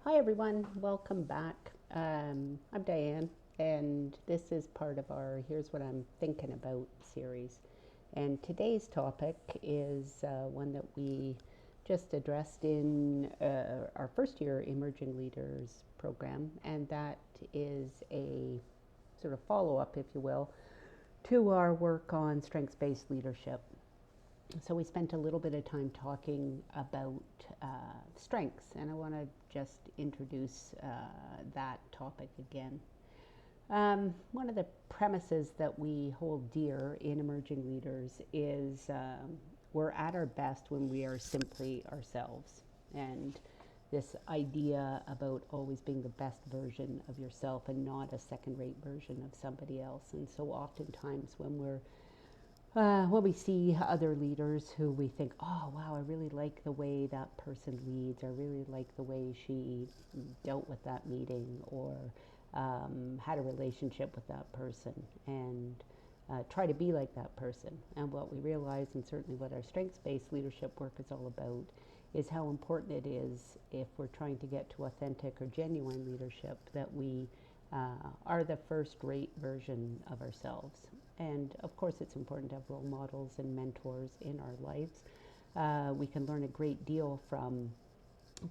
Hi everyone, welcome back. I'm Diane, and this is part of our Here's What I'm Thinking About series. And today's topic is one that we just addressed in our first year Emerging Leaders program, and that is a sort of follow up, if you will, to our work on strengths based leadership. So we spent a little bit of time talking about strengths, and I want to just introduce that topic again. One of the premises that we hold dear in emerging leaders is we're at our best when we are simply ourselves. And this idea about always being the best version of yourself and not a second rate version of somebody else. And so oftentimes when we see other leaders who we think, oh, wow, I really like the way that person leads, I really like the way she dealt with that meeting, or had a relationship with that person, and try to be like that person. And what we realize, and certainly what our strengths-based leadership work is all about, is how important it is, if we're trying to get to authentic or genuine leadership, that we are the first-rate version of ourselves. And of course, it's important to have role models and mentors in our lives. We can learn a great deal from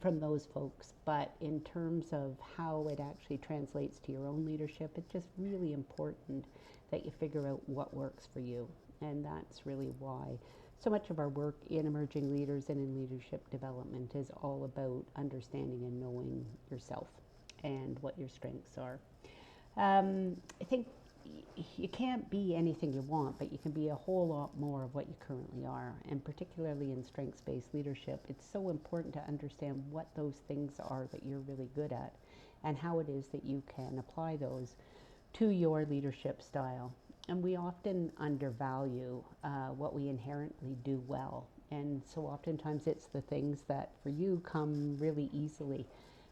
those folks, but in terms of how it actually translates to your own leadership, it's just really important that you figure out what works for you. And that's really why so much of our work in emerging leaders and in leadership development is all about understanding and knowing yourself and what your strengths are. I think you can't be anything you want, but you can be a whole lot more of what you currently are. And particularly in strengths-based leadership, it's so important to understand what those things are that you're really good at and how it is that you can apply those to your leadership style. And we often undervalue what we inherently do well. And so oftentimes it's the things that for you come really easily.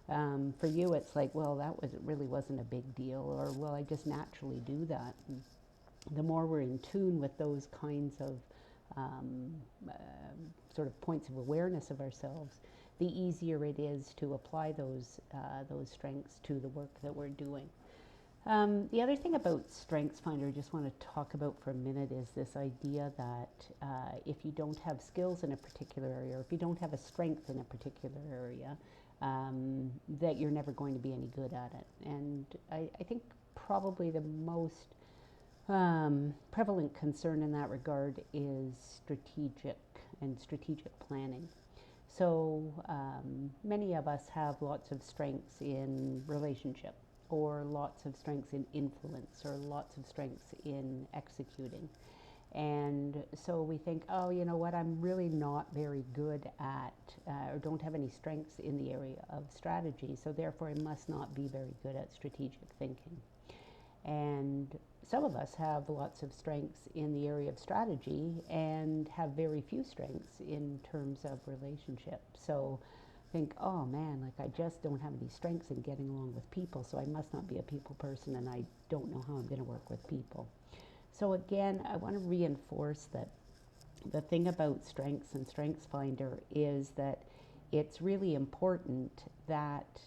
For you, it's like, well, really wasn't a big deal, or well, I just naturally do that. And the more we're in tune with those kinds of sort of points of awareness of ourselves, the easier it is to apply those strengths to the work that we're doing. The other thing about StrengthsFinder I just want to talk about for a minute is this idea that if you don't have skills in a particular area, or if you don't have a strength in a particular area, that you're never going to be any good at it. And I think probably the most prevalent concern in that regard is strategic planning. So many of us have lots of strengths in relationship, or lots of strengths in influence, or lots of strengths in executing. And so we think, oh, you know what, I'm really not very good at, or don't have any strengths in the area of strategy, so therefore I must not be very good at strategic thinking. And some of us have lots of strengths in the area of strategy and have very few strengths in terms of relationship. So think, oh man, like I just don't have any strengths in getting along with people, so I must not be a people person, and I don't know how I'm going to work with people. So again, I want to reinforce that the thing about strengths and StrengthsFinder is that it's really important that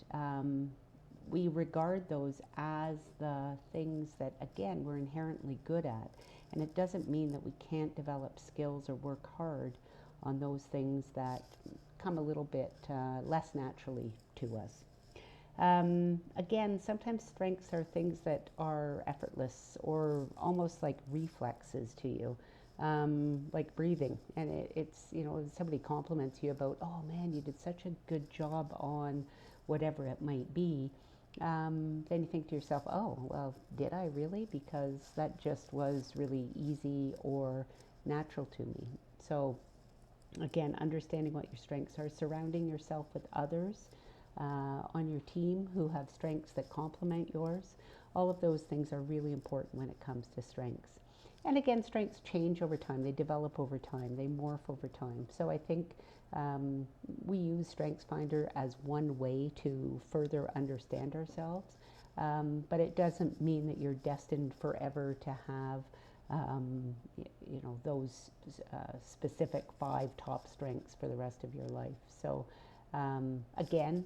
we regard those as the things that, again, we're inherently good at. And it doesn't mean that we can't develop skills or work hard on those things that come a little bit less naturally to us. Again, sometimes strengths are things that are effortless or almost like reflexes to you, like breathing. And it's, you know, if somebody compliments you about, oh man, you did such a good job on whatever it might be, then you think to yourself, oh, well, did I really? Because that just was really easy or natural to me. So again, understanding what your strengths are, surrounding yourself with others on your team who have strengths that complement yours. All of those things are really important when it comes to strengths. And again, strengths change over time. They develop over time. They morph over time. So I think we use StrengthsFinder as one way to further understand ourselves. But it doesn't mean that you're destined forever to have you know, those specific 5 top strengths for the rest of your life. So Again,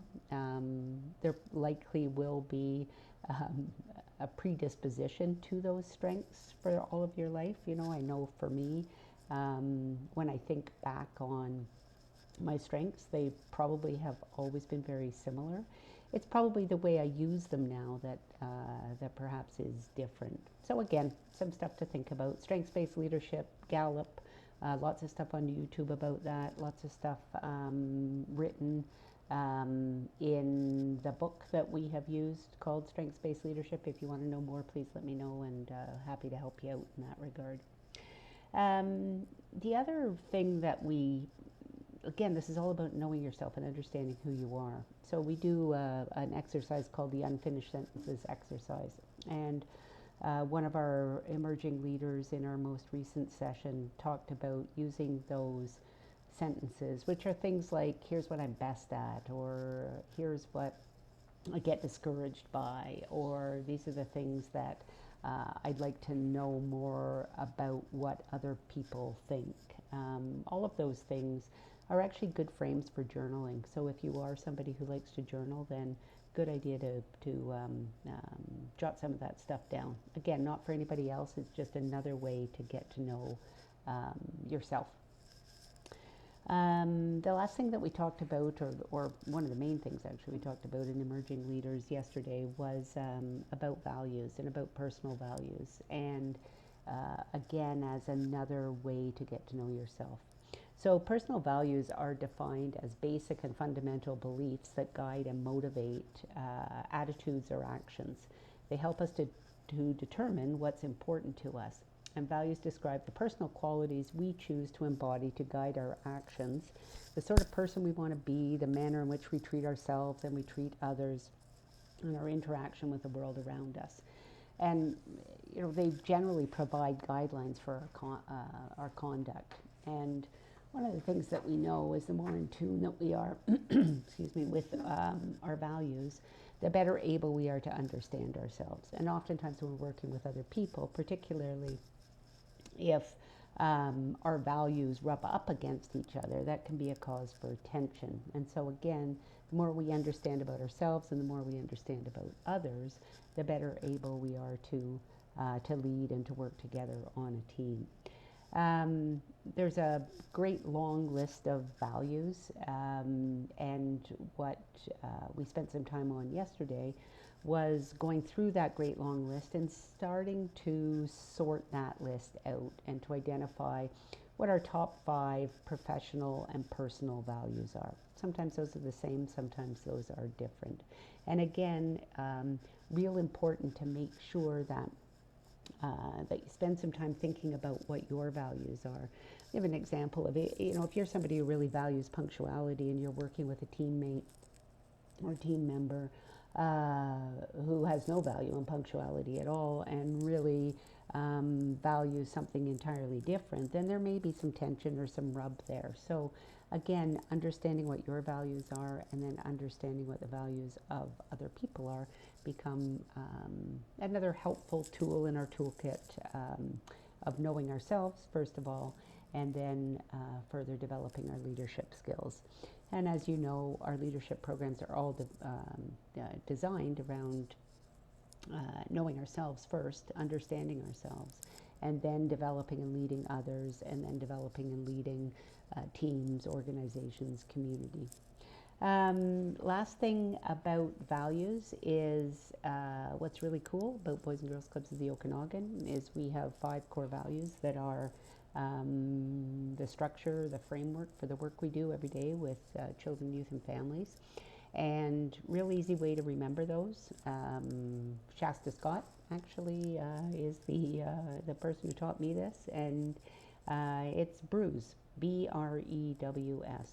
there likely will be um, a predisposition to those strengths for all of your life. You know, I know for me, when I think back on my strengths, they probably have always been very similar. It's probably the way I use them now that perhaps is different. So again, some stuff to think about. Strengths-based leadership, Gallup, lots of stuff on YouTube about that. Lots of stuff written in the book that we have used called Strengths-based Leadership. If you want to know more, please let me know, and happy to help you out in that regard. The other thing that again, this is all about knowing yourself and understanding who you are. So we do an exercise called the unfinished sentences exercise. And one of our emerging leaders in our most recent session talked about using those sentences, which are things like, here's what I'm best at, or here's what I get discouraged by, or these are the things that I'd like to know more about what other people think. All of those things are actually good frames for journaling. So if you are somebody who likes to journal, then good idea to jot some of that stuff down. Again, not for anybody else, it's just another way to get to know yourself. The last thing that we talked about, or one of the main things actually we talked about in Emerging Leaders yesterday, was about values and about personal values. And again, as another way to get to know yourself. So personal values are defined as basic and fundamental beliefs that guide and motivate attitudes or actions. They help us to determine what's important to us. And values describe the personal qualities we choose to embody to guide our actions, the sort of person we want to be, the manner in which we treat ourselves and we treat others, and our interaction with the world around us. And you know, they generally provide guidelines for our conduct. And one of the things that we know is the more in tune that we are, excuse me, with our values, the better able we are to understand ourselves. And oftentimes when we're working with other people, particularly if our values rub up against each other, that can be a cause for tension. And so again, the more we understand about ourselves and the more we understand about others, the better able we are to lead and to work together on a team. There's a great long list of values, and what we spent some time on yesterday was going through that great long list and starting to sort that list out and to identify what our top 5 professional and personal values are. Sometimes those are the same, sometimes those are different. And again, real important to make sure that you spend some time thinking about what your values are. We have an example of it. You know, if you're somebody who really values punctuality and you're working with a teammate or team member who has no value in punctuality at all and really values something entirely different, then there may be some tension or some rub there. So again, understanding what your values are and then understanding what the values of other people are become another helpful tool in our toolkit of knowing ourselves, first of all, and then further developing our leadership skills. And as you know, our leadership programs are all designed around knowing ourselves first, understanding ourselves, and then developing and leading others, and then developing and leading teams, organizations, community. Last thing about values is what's really cool about Boys and Girls Clubs of the Okanagan is we have 5 core values that are the structure, the framework for the work we do every day with children, youth, and families. And real easy way to remember those. Shasta Scott actually is the person who taught me this, and it's BREWS, B-R-E-W-S.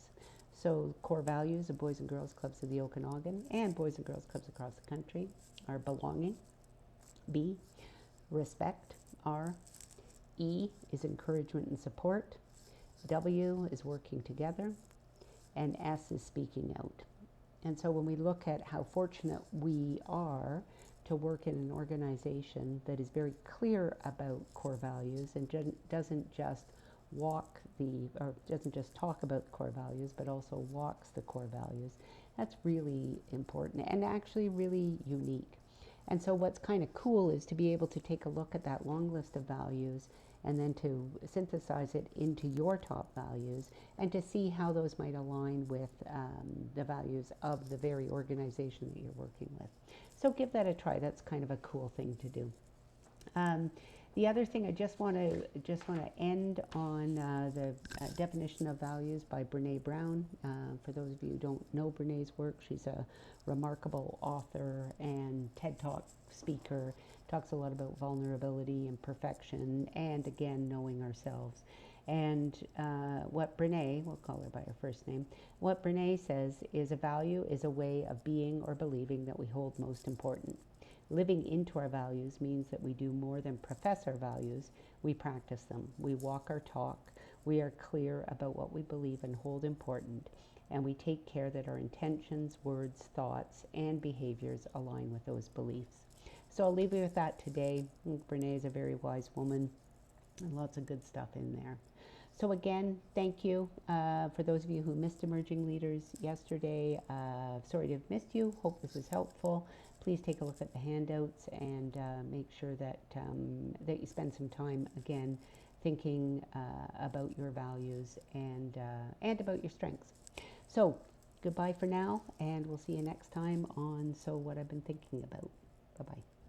So core values of Boys and Girls Clubs of the Okanagan and Boys and Girls Clubs across the country are belonging, B, respect, R, E is encouragement and support, W is working together, and S is speaking out. And so when we look at how fortunate we are to work in an organization that is very clear about core values and doesn't just or doesn't just talk about the core values, but also walks the core values. That's really important and actually really unique. And so what's kind of cool is to be able to take a look at that long list of values and then to synthesize it into your top values and to see how those might align with the values of the very organization that you're working with. So give that a try. That's kind of a cool thing to do. The other thing I just want to end on the definition of values by Brene Brown. For those of you who don't know Brene's work, she's a remarkable author and TED Talk speaker. Talks a lot about vulnerability and perfection, and again knowing ourselves. And what Brene, we'll call her by her first name, what Brene says is a value is a way of being or believing that we hold most important. Living into our values means that we do more than profess our values, we practice them. We walk our talk, we are clear about what we believe and hold important, and we take care that our intentions, words, thoughts, and behaviors align with those beliefs. So I'll leave you with that today. Brene is a very wise woman, and lots of good stuff in there. So again, thank you for those of you who missed Emerging Leaders yesterday. Sorry to have missed you. Hope this is helpful. Please take a look at the handouts and make sure that that you spend some time again thinking about your values and about your strengths. So goodbye for now, and we'll see you next time on So What I've Been Thinking About. Bye-bye.